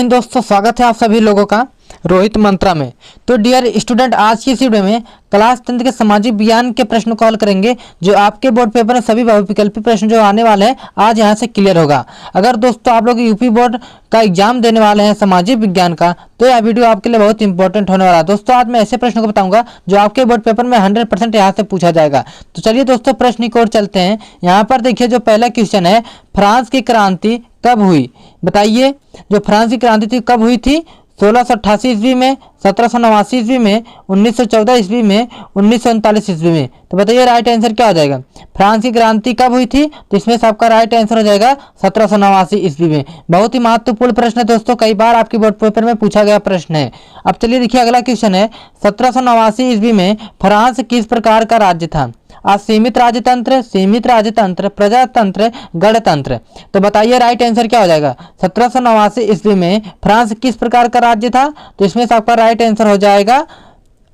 हिंद दोस्तों, स्वागत है आप सभी लोगों का रोहित मंत्रा में। तो डियर स्टूडेंट, आज की इस वीडियो में क्लास 10 के सामाजिक विज्ञान के प्रश्न कॉल करेंगे जो आपके बोर्ड पेपर में सभी बहुविकल्पी प्रश्न जो आने वाले हैं आज यहां से क्लियर होगा। अगर दोस्तों आप लोग यूपी बोर्ड का एग्जाम देने वाले हैं सामाजिक विज्ञान का, तो यह वीडियो आपके लिए बहुत इंपॉर्टेंट होने वाला है। दोस्तों आज मैं ऐसे प्रश्नों को बताऊंगा जो आपके बोर्ड पेपर में 100% यहाँ से पूछा जाएगा। तो चलिए दोस्तों प्रश्न की ओर चलते हैं। यहाँ पर देखिए जो पहला क्वेश्चन है, फ्रांस की क्रांति कब हुई? बताइए, जो फ्रांस की क्रांति थी कब हुई थी? 1688 ईस्वी में, 1789 ईस्वी में, 1914 ईस्वी में, 1939 ईस्वी में। तो बताइए राइट आंसर क्या हो जाएगा? फ्रांस की क्रांति कब हुई थी? तो इसमें से आपका राइट आंसर हो जाएगा 1789 ईस्वी में। बहुत ही महत्वपूर्ण प्रश्न है दोस्तों, कई बार आपके बोर्ड पेपर में पूछा गया प्रश्न है। अब चलिए देखिए अगला क्वेश्चन है, 1789 ईस्वी में फ्रांस किस प्रकार का राज्य था? असीमित राजतंत्र, सीमित राजतंत्र, प्रजातंत्र, गणतंत्र। तो बताइए राइट आंसर क्या हो जाएगा? 1789 ईस्वी में फ्रांस किस प्रकार का राज्य था? तो इसमें से आपका राइट आंसर हो जाएगा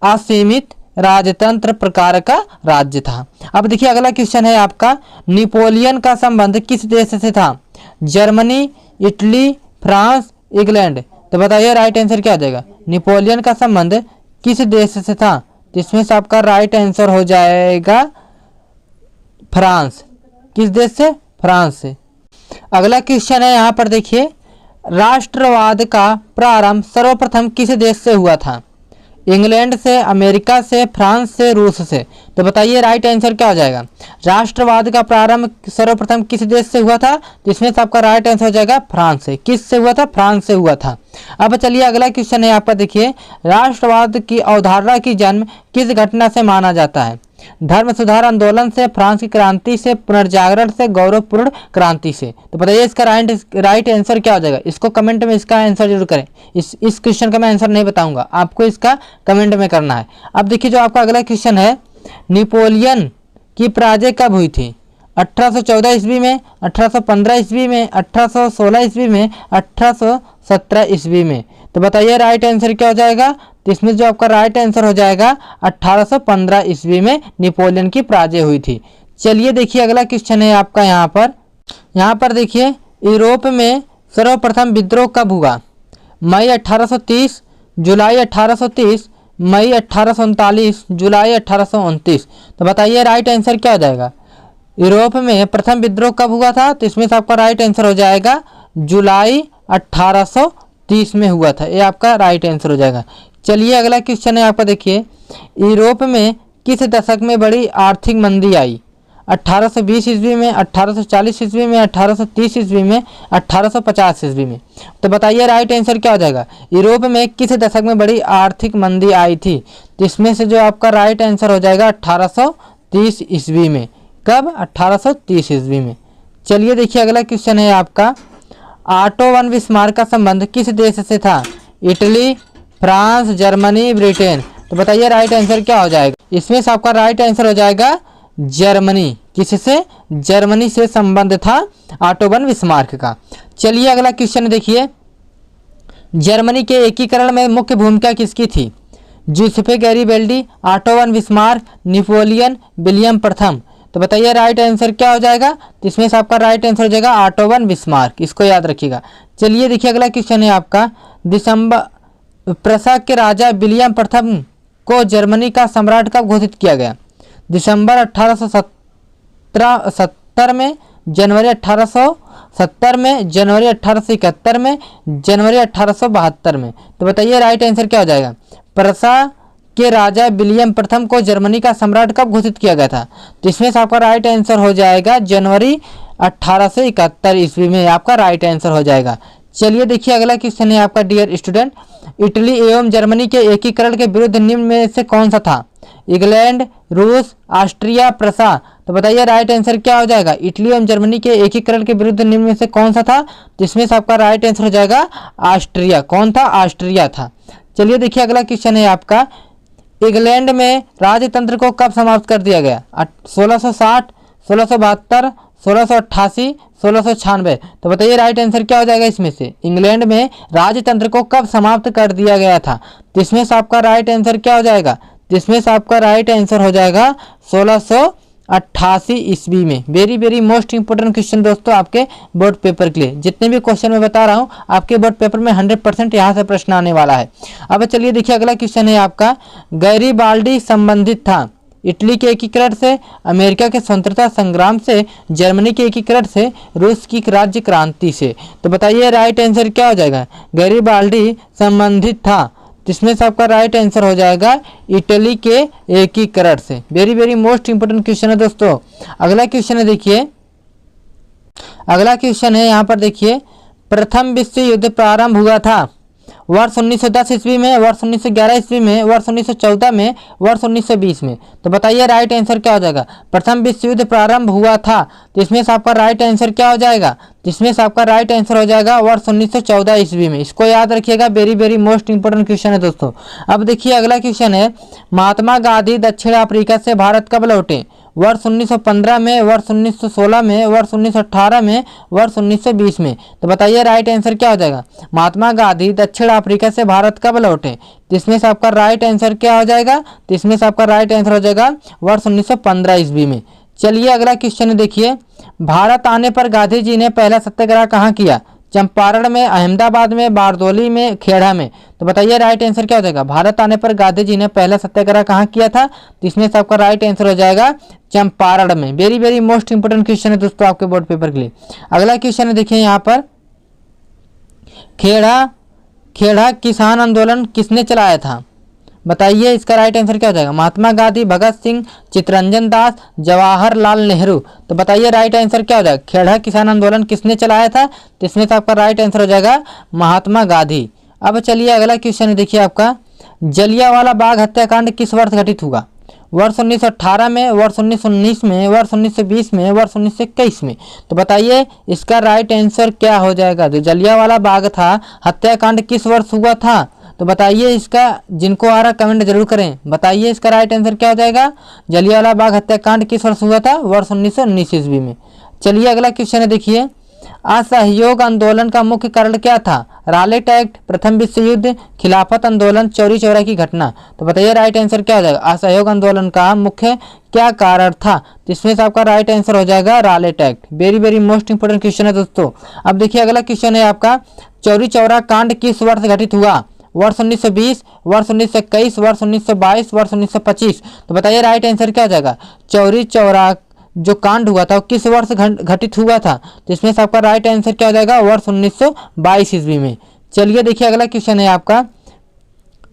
असीमित राजतंत्र प्रकार का राज्य था। अब देखिए अगला क्वेश्चन है आपका, नेपोलियन का संबंध किस देश से था? Germany, Italy, France, England. तो बताइए राइट आंसर क्या हो जाएगा? नेपोलियन का संबंध किस देश से था? तो इसमें से आपका राइट आंसर हो जाएगा फ्रांस। किस देश से? फ्रांस से। अगला क्वेश्चन है यहाँ पर देखिए, राष्ट्रवाद का प्रारंभ सर्वप्रथम किस देश से हुआ था? इंग्लैंड से, अमेरिका से, फ्रांस से, रूस से। तो बताइए राइट आंसर क्या हो जाएगा? राष्ट्रवाद का प्रारंभ सर्वप्रथम किस देश से हुआ था? तो इसमें से आपका राइट आंसर हो जाएगा फ्रांस से। किस से हुआ था? फ्रांस से हुआ था। अब चलिए अगला क्वेश्चन है आपका देखिए, राष्ट्रवाद की अवधारणा की जन्म किस घटना से माना जाता है? धर्म सुधार आंदोलन से, फ्रांस की क्रांति से, पुनर्जागरण से, गौरवपूर्ण क्रांति से। तो बताइए इसका राइट आंसर क्या हो जाएगा? इसको कमेंट में इसका आंसर जरूर करें। इस क्वेश्चन का मैं आंसर नहीं बताऊंगा, आपको इसका कमेंट में करना है। अब देखिए जो आपका अगला क्वेश्चन है, नेपोलियन की पराजय कब हुई थी? 1814 ईस्वी में, 1815 ईस्वी में, 1816 ईस्वी में, 1817 ईस्वी में। तो बताइए राइट आंसर क्या हो जाएगा? तो इसमें जो आपका राइट आंसर हो जाएगा 1815 ईस्वी में नेपोलियन की पराजय हुई थी। चलिए देखिए अगला क्वेश्चन है आपका यहाँ पर देखिए, यूरोप में सर्वप्रथम विद्रोह कब हुआ? मई 1830, जुलाई 1830, मई 1839, जुलाई 1829। तो बताइए राइट आंसर क्या हो जाएगा? यूरोप में प्रथम विद्रोह कब हुआ था? तो इसमें से आपका राइट आंसर हो जाएगा जुलाई 1830 में हुआ था। ये आपका राइट आंसर हो जाएगा। चलिए अगला क्वेश्चन है आपका देखिए, यूरोप में किस दशक में बड़ी आर्थिक मंदी आई? 1820 ईस्वी में, 1840 ईस्वी में, 1830 ईस्वी में, 1850 ईस्वी में। तो बताइए राइट आंसर क्या हो जाएगा? यूरोप में किस दशक में बड़ी आर्थिक मंदी आई थी? तो इसमें से जो आपका राइट आंसर हो जाएगा 1830 ईस्वी में। कब? 1830 ईस्वी में। चलिए देखिए अगला क्वेश्चन है आपका, ऑटो वन बिस्मार्क का संबंध किस देश से था? Italy, France, Germany, Britain. तो बताइए राइट आंसर क्या हो जाएगा? इसमें से आपका राइट आंसर हो जाएगा जर्मनी। किससे? जर्मनी से संबंध था ऑटो वन बिस्मार्क का। चलिए अगला क्वेश्चन देखिए, जर्मनी के एकीकरण में मुख्य भूमिका किसकी थी? Giuseppe Garibaldi, Otto von Bismarck, Napoleon, William प्रथम। तो बताइए राइट आंसर क्या हो जाएगा? तो इसमें से आपका राइट आंसर हो जाएगा ऑटो वन बिस्मार्क। इसको याद रखिएगा। चलिए देखिए अगला क्वेश्चन है आपका, प्रसा के राजा विलियम प्रथम को जर्मनी का सम्राट कब घोषित किया गया? दिसंबर 1870 में, जनवरी 1870 में, जनवरी 1871 में, जनवरी 1872 में। तो बताइए राइट आंसर क्या हो जाएगा? प्रसा के राजा विलियम प्रथम को जर्मनी का सम्राट कब घोषित किया गया था? तो इसमें से आपका राइट आंसर हो जाएगा जनवरी 1871 ईस्वी में। आपका राइट आंसर हो जाएगा। चलिए देखिए अगला क्वेश्चन है आपका, डियर स्टूडेंट, इटली एवं जर्मनी के एकीकरण के विरुद्ध निम्न में से कौन सा था? इंग्लैंड, रूस, ऑस्ट्रिया, प्रसा। तो बताइए राइट आंसर क्या हो जाएगा? इटली एवं जर्मनी के एकीकरण के विरुद्ध निम्न में से कौन सा था? तो इसमें से आपका राइट आंसर हो जाएगा ऑस्ट्रिया। कौन था? ऑस्ट्रिया था। चलिए देखिए अगला क्वेश्चन है आपका, इंग्लैंड में राजतंत्र को कब समाप्त कर दिया गया? 1660, 1672, 1688, 1696। तो बताइए राइट आंसर क्या हो जाएगा? इसमें से इंग्लैंड में राजतंत्र को कब समाप्त कर दिया गया था? तो इसमें से आपका राइट आंसर क्या हो जाएगा? तो इसमें से आपका राइट आंसर हो जाएगा 1688 1988 ईस्वी में। Very very most important question दोस्तों आपके बोर्ड पेपर के लिए। जितने भी क्वेश्चन मैं बता रहा हूँ आपके बोर्ड पेपर में 100% यहाँ से प्रश्न आने वाला है। अब चलिए देखिए अगला क्वेश्चन है आपका, गैरीबाल्डी संबंधित था इटली के एकीकरण से, अमेरिका के स्वतंत्रता संग्राम से, जर्मनी के एकीकरण से, रूस की राज्य क्रांति से। तो बताइए राइट आंसर क्या हो जाएगा। गैरीबाल्डी संबंधित था, जिसमें से आपका राइट आंसर हो जाएगा इटली के एकीकरण से। Very very most important question है दोस्तों। अगला क्वेश्चन है देखिए, अगला क्वेश्चन है यहाँ पर देखिए, प्रथम विश्व युद्ध प्रारंभ हुआ था वर्ष 1910 ईस्वी में, वर्ष 1911 ईस्वी में, वर्ष 1914 में, वर्ष 1920 में। तो बताइए राइट आंसर क्या हो जाएगा। प्रथम विश्व युद्ध प्रारंभ हुआ था, तो इसमें से आपका राइट आंसर क्या हो जाएगा। जिसमें से आपका राइट आंसर हो जाएगा वर्ष 1914 ईस्वी में। इसको याद रखिएगा, very very most important question है दोस्तों। अब देखिए अगला क्वेश्चन है, महात्मा गांधी दक्षिण अफ्रीका से भारत कब लौटे। वर्ष 1915 में, वर्ष 1916 में, वर्ष 1918 में, वर्ष 1920 में। तो बताइए राइट आंसर क्या हो जाएगा। महात्मा गांधी दक्षिण अफ्रीका से भारत कब लौटे। इसमें से आपका राइट आंसर क्या हो जाएगा। इसमें से आपका राइट आंसर हो जाएगा वर्ष 1915 ईस्वी में। चलिए अगला क्वेश्चन देखिए, भारत आने पर गांधी जी ने पहला सत्याग्रह कहाँ किया। चंपारण में, अहमदाबाद में, बारदौली में, खेड़ा में। तो बताइए राइट आंसर क्या हो जाएगा। भारत आने पर गांधी जी ने पहला सत्याग्रह कहाँ किया था। तो इसमें से आपका राइट आंसर हो जाएगा चंपारण में। Very very most important question है दोस्तों आपके बोर्ड पेपर के लिए। अगला क्वेश्चन है देखिए यहाँ पर, खेड़ा किसान आंदोलन किसने चलाया था। बताइए इसका राइट आंसर क्या हो जाएगा। महात्मा गांधी, भगत सिंह, चित्तरंजन दास, जवाहरलाल नेहरू। तो बताइए राइट आंसर क्या हो जाएगा। खेड़ा किसान आंदोलन किसने चलाया था। तो इसमें से आपका राइट आंसर हो जाएगा महात्मा गांधी। अब चलिए अगला क्वेश्चन देखिए आपका, जलियांवाला बाग हत्याकांड किस वर्ष घटित हुआ। वर्ष 1918 में, वर्ष 1919 में, वर्ष 1920 में, वर्ष 1921 में। तो बताइए इसका राइट आंसर क्या हो जाएगा। जो जलियांवाला बाग था हत्याकांड किस वर्ष हुआ था। तो बताइए इसका, जिनको आ रहा कमेंट जरूर करें। बताइए इसका राइट आंसर क्या हो जाएगा। जलियांवाला बाग हत्याकांड किस वर्ष हुआ था। वर्ष 1919 ईस्वी में। चलिए अगला क्वेश्चन है देखिए, असहयोग आंदोलन का मुख्य कारण क्या था। रालेट एक्ट, प्रथम विश्व युद्ध, खिलाफत आंदोलन, चौरी चौरा की घटना। तो बताइए राइट आंसर क्या हो जाएगा। असहयोग आंदोलन का मुख्य क्या कारण था। तो इसमें से आपका राइट आंसर हो जाएगा Rowlatt act. Very very most important question है दोस्तों। अब देखिए अगला क्वेश्चन है आपका, चौरी चौरा कांड किस वर्ष घटित हुआ। वर्ष 1920, वर्ष 1921, वर्ष 1922, वर्ष 1925। तो बताइए राइट आंसर क्या हो जाएगा। चौरी चौरा जो कांड हुआ था वो किस वर्ष घटित हुआ था। तो इसमें से आपका राइट आंसर क्या हो जाएगा। वर्ष 1922 ईस्वी में। चलिए देखिए अगला क्वेश्चन है आपका,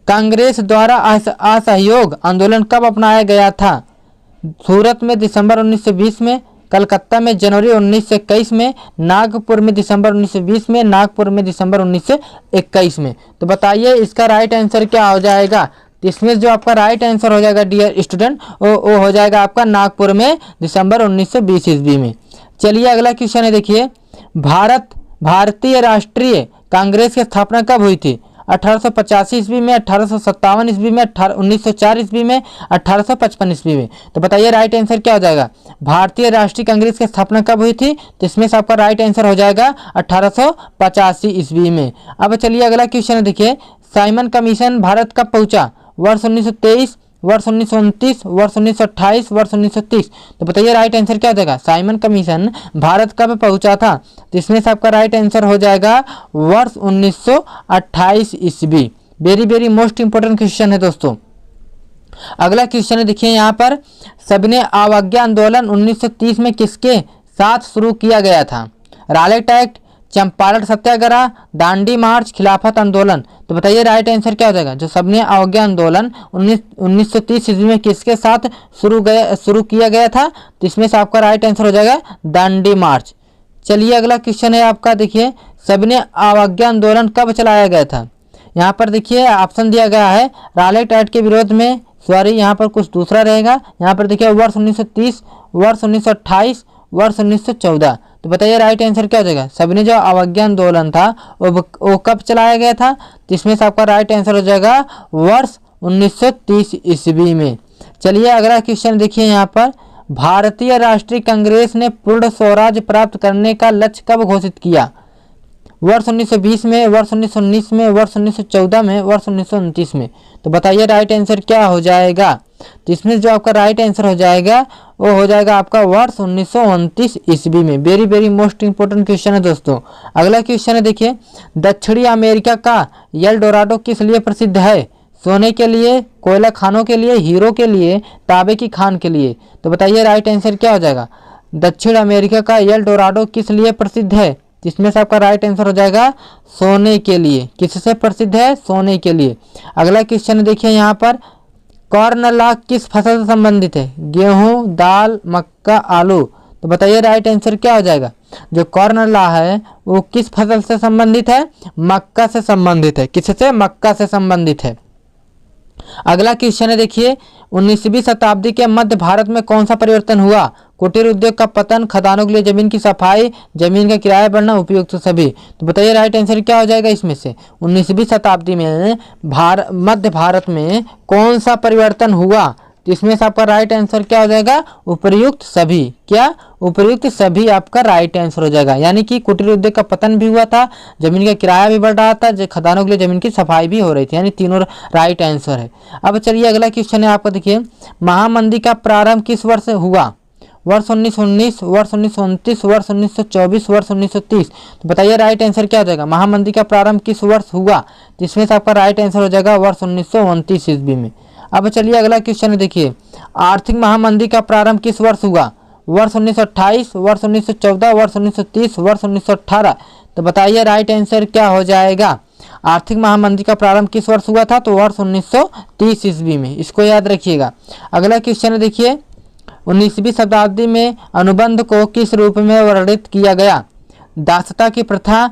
कांग्रेस द्वारा असहयोग आंदोलन कब अपनाया गया था। सूरत में दिसंबर 1920 में, कलकत्ता में जनवरी 1921 में, नागपुर में दिसंबर 1920 में, नागपुर में दिसंबर 1921 में। तो बताइए इसका राइट आंसर क्या हो जाएगा। तो इसमें जो आपका राइट आंसर हो जाएगा डियर स्टूडेंट वो हो जाएगा आपका नागपुर में दिसंबर 1920 ईस्वी में। चलिए अगला क्वेश्चन है देखिए, भारतीय राष्ट्रीय कांग्रेस की स्थापना कब हुई थी। 1885 ईस्वी में, 1857 ईस्वी में, 1904 ईस्वी में, 1855 ईस्वी में। तो बताइए राइट आंसर क्या हो जाएगा। भारतीय राष्ट्रीय कांग्रेस की स्थापना कब हुई थी। तो इसमें से आपका राइट आंसर हो जाएगा 1885 ईस्वी में। अब चलिए अगला क्वेश्चन देखिए, साइमन कमीशन भारत कब पहुंचा। वर्ष 1923, वर्ष 1929, वर्ष 1928, वर्ष 1930। तो बताइए राइट आंसर क्या हो जाएगा। साइमन कमीशन भारत कब पहुंचा था। तो इसमें से आपका राइट आंसर हो जाएगा वर्ष 1928 ईस्वी। Very very most important question है दोस्तों। अगला क्वेश्चन है देखिए यहाँ पर, सविनय अवज्ञा आंदोलन 1930 में किसके साथ शुरू किया गया था। रालेट एक्ट, चंपारण सत्याग्रह, दांडी मार्च, खिलाफत आंदोलन। तो बताइए राइट आंसर क्या हो जाएगा। जो सविनय अवज्ञा आंदोलन 1930 ईस्वी में किसके साथ शुरू किया गया था। तो इसमें से आपका राइट आंसर हो जाएगा दांडी मार्च। चलिए अगला क्वेश्चन है आपका देखिए, सविनय अवज्ञा आंदोलन कब चलाया गया था। यहाँ पर देखिए ऑप्शन दिया गया है, रालेट एक्ट के विरोध में, सॉरी यहाँ पर कुछ दूसरा रहेगा। यहाँ पर देखिए वर्ष 1930, वर्ष 1928, वर्ष 1914। तो बताइए राइट आंसर क्या हो जाएगा। सविनय जो अवज्ञा आंदोलन था वो कब चलाया गया था। तो इसमें से आपका राइट आंसर हो जाएगा वर्ष 1930 ईस्वी में। चलिए अगला क्वेश्चन देखिए यहाँ पर, भारतीय राष्ट्रीय कांग्रेस ने पूर्ण स्वराज प्राप्त करने का लक्ष्य कब घोषित किया। वर्ष 1920 में, वर्ष 1919 में, वर्ष 1914 में, वर्ष 1929 में। तो बताइए राइट आंसर क्या हो जाएगा। तो इसमें जो आपका राइट आंसर हो जाएगा वो हो जाएगा आपका वर्ष 1929 ईस्वी में। Very very most important question है दोस्तों। अगला क्वेश्चन है देखिए, दक्षिणी अमेरिका का एल डोराडो किस लिए प्रसिद्ध है? सोने के लिए, कोयला खानों के लिए, हीरो के लिए, तांबे की खान के लिए। तो बताइए राइट आंसर क्या हो जाएगा। दक्षिण अमेरिका का एल डोराडो किस लिए प्रसिद्ध है? जिसमें से आपका राइट आंसर हो जाएगा सोने के लिए। किससे प्रसिद्ध है? सोने के लिए। अगला क्वेश्चन देखिए यहाँ पर, कॉर्न ला किस फसल से संबंधित है? गेहूं, दाल, मक्का, आलू। तो बताइए राइट आंसर क्या हो जाएगा। जो कॉर्न ला है वो किस फसल से संबंधित है? मक्का से संबंधित है। किससे? मक्का से संबंधित है। अगला क्वेश्चन है देखिए, 19वीं शताब्दी के मध्य भारत में कौन सा परिवर्तन हुआ? कुटीर उद्योग का पतन, खदानों के लिए जमीन की सफाई, जमीन का किराया बढ़ना, उपयुक्त तो सभी। तो बताइए राइट आंसर क्या हो जाएगा इसमें से। 19वीं शताब्दी में मध्य भारत में कौन सा परिवर्तन हुआ? तो इसमें से आपका राइट आंसर क्या हो जाएगा? उपयुक्त सभी। क्या? उपयुक्त सभी आपका राइट आंसर हो जाएगा। यानी कि कुटीर उद्योग का पतन भी हुआ था, जमीन का किराया भी बढ़ रहा था, जो खदानों के लिए जमीन की सफाई भी हो रही थी। यानी तीनों राइट आंसर है। अब चलिए अगला क्वेश्चन है आपका देखिए, महामंदी का प्रारंभ किस वर्ष हुआ? वर्ष 1919, वर्ष 1929, वर्ष 1924, वर्ष 1930। तो बताइए राइट आंसर क्या हो जाएगा। महामंदी का प्रारंभ किस वर्ष हुआ? जिसमें से आपका राइट आंसर हो जाएगा वर्ष 1929 ईस्वी में। अब चलिए अगला क्वेश्चन देखिए, आर्थिक महामंदी का प्रारंभ किस वर्ष हुआ? वर्ष 1928, वर्ष 1914, वर्ष 1930, वर्ष 1918। तो बताइए राइट आंसर क्या हो जाएगा। आर्थिक महामंदी का प्रारंभ किस वर्ष हुआ था? तो वर्ष 1930 ईस्वी में। इसको याद रखिएगा। अगला क्वेश्चन देखिए, 19वीं शताब्दी में अनुबंध को किस रूप में वर्णित किया गया? दासता की प्रथा,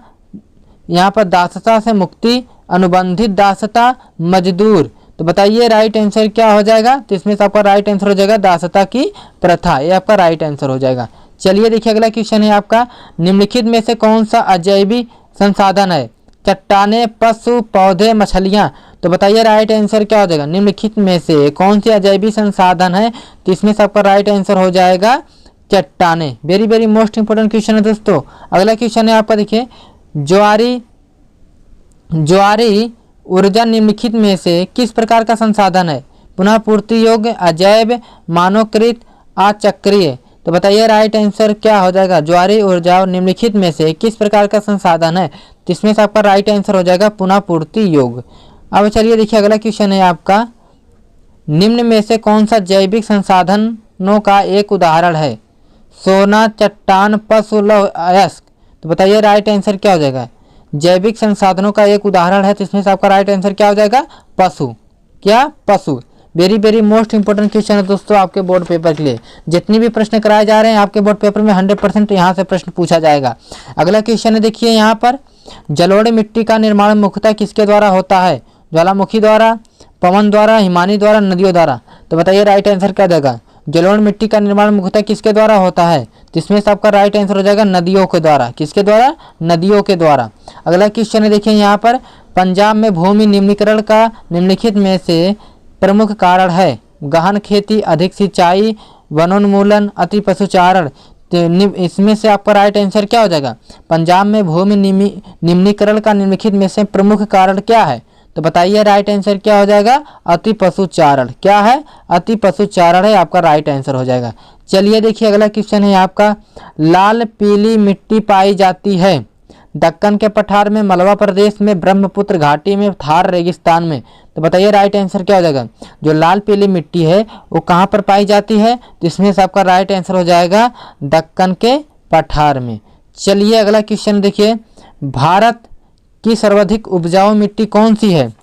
यहाँ पर दासता से मुक्ति, अनुबंधित दासता, मजदूर। तो बताइए राइट आंसर क्या हो जाएगा। तो इसमें से आपका राइट आंसर हो जाएगा दासता की प्रथा। ये आपका राइट आंसर हो जाएगा। चलिए देखिए अगला क्वेश्चन है आपका, निम्नलिखित में से कौन सा अजैवी संसाधन है? चट्टाने, पशु, पौधे, मछलियाँ। तो बताइए राइट आंसर क्या हो जाएगा। निम्नलिखित में से कौन सी अजैवी संसाधन है? तो इसमें से आपका राइट आंसर हो जाएगा चट्टाने। Very very most important question है दोस्तों। अगला क्वेश्चन है आपका देखिए, ज्वारी ऊर्जा निम्नलिखित में से किस प्रकार का संसाधन है? पुनः पूर्ति योग्य, अजैव, मानवकृत, अचक्रीय। तो बताइए राइट आंसर क्या हो जाएगा। ज्वारी ऊर्जा निम्नलिखित में से किस प्रकार का संसाधन है? जिसमें से आपका राइट आंसर हो जाएगा पुनः पूर्ति योग्य। अब चलिए देखिए अगला क्वेश्चन है आपका, निम्न में से कौन सा जैविक संसाधनों का एक उदाहरण है? सोना, चट्टान, पशु, लौह अयस्क। तो बताइए राइट आंसर क्या हो जाएगा। जैविक संसाधनों का एक उदाहरण है, तो इसमें से आपका राइट आंसर क्या हो जाएगा? पशु। क्या? पशु। Very very most important question है दोस्तों आपके बोर्ड पेपर के लिए। जितनी भी प्रश्न कराए जा रहे हैं आपके बोर्ड पेपर में 100% यहाँ से प्रश्न पूछा जाएगा। अगला क्वेश्चन है देखिए यहाँ पर, जलोढ़ मिट्टी का निर्माण मुख्यतः किसके द्वारा होता है? ज्वालामुखी द्वारा, पवन द्वारा, हिमानी द्वारा, नदियों द्वारा। तो बताइए राइट आंसर क्या देगा। जलोढ़ मिट्टी का निर्माण मुख्यतः किसके द्वारा होता है? जिसमें से आपका राइट आंसर हो जाएगा नदियों के द्वारा। किसके द्वारा? नदियों के द्वारा। अगला क्वेश्चन है देखिए यहाँ पर, पंजाब में भूमि निम्नीकरण का निम्नलिखित में से प्रमुख कारण है? गहन खेती, अधिक सिंचाई, वनोन्मूलन, अति पशुचारण। इसमें से आपका राइट आंसर क्या हो जाएगा। पंजाब में भूमि निम्नीकरण का निम्नलिखित में से प्रमुख कारण क्या है? तो बताइए राइट आंसर क्या हो जाएगा। अति पशुचारण। क्या है? अति पशुचारण है आपका राइट आंसर हो जाएगा। चलिए देखिए अगला क्वेश्चन है आपका, लाल पीली मिट्टी पाई जाती है दक्कन के पठार में, मलवा प्रदेश में, ब्रह्मपुत्र घाटी में, थार रेगिस्तान में। तो बताइए राइट आंसर क्या हो जाएगा। जो लाल पीली मिट्टी है वो कहाँ पर पाई जाती है? तो इसमें से आपका राइट आंसर हो जाएगा दक्कन के पठार में। चलिए अगला क्वेश्चन देखिए, भारत की सर्वाधिक उपजाऊ मिट्टी कौन सी है?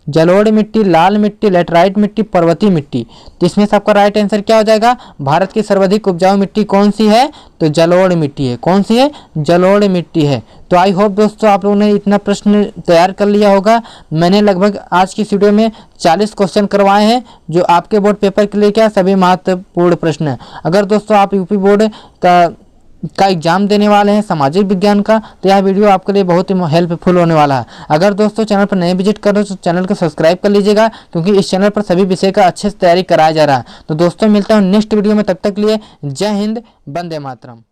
जलोढ़ मिट्टी, लाल मिट्टी, लेटराइट मिट्टी, पर्वतीय मिट्टी। तो इसमें से आपका राइट आंसर क्या हो जाएगा। भारत की सर्वाधिक उपजाऊ मिट्टी कौन सी है? तो जलोढ़ मिट्टी है। कौन सी है? जलोढ़ मिट्टी है। तो आई होप दोस्तों आप लोगों ने इतना प्रश्न तैयार कर लिया होगा। मैंने लगभग आज की वीडियो में 40 क्वेश्चन करवाए हैं जो आपके बोर्ड पेपर के लिए क्या सभी महत्वपूर्ण प्रश्न है। अगर दोस्तों आप यूपी बोर्ड का एग्जाम देने वाले हैं सामाजिक विज्ञान का, तो यह वीडियो आपके लिए बहुत ही हेल्पफुल होने वाला है। अगर दोस्तों चैनल पर नए विजिट कर रहे हो तो चैनल को सब्सक्राइब कर लीजिएगा, क्योंकि इस चैनल पर सभी विषय का अच्छे से तैयारी कराया जा रहा है। तो दोस्तों मिलता हूँ नेक्स्ट वीडियो में, तब तक के लिए जय हिंद, वंदे मातरम।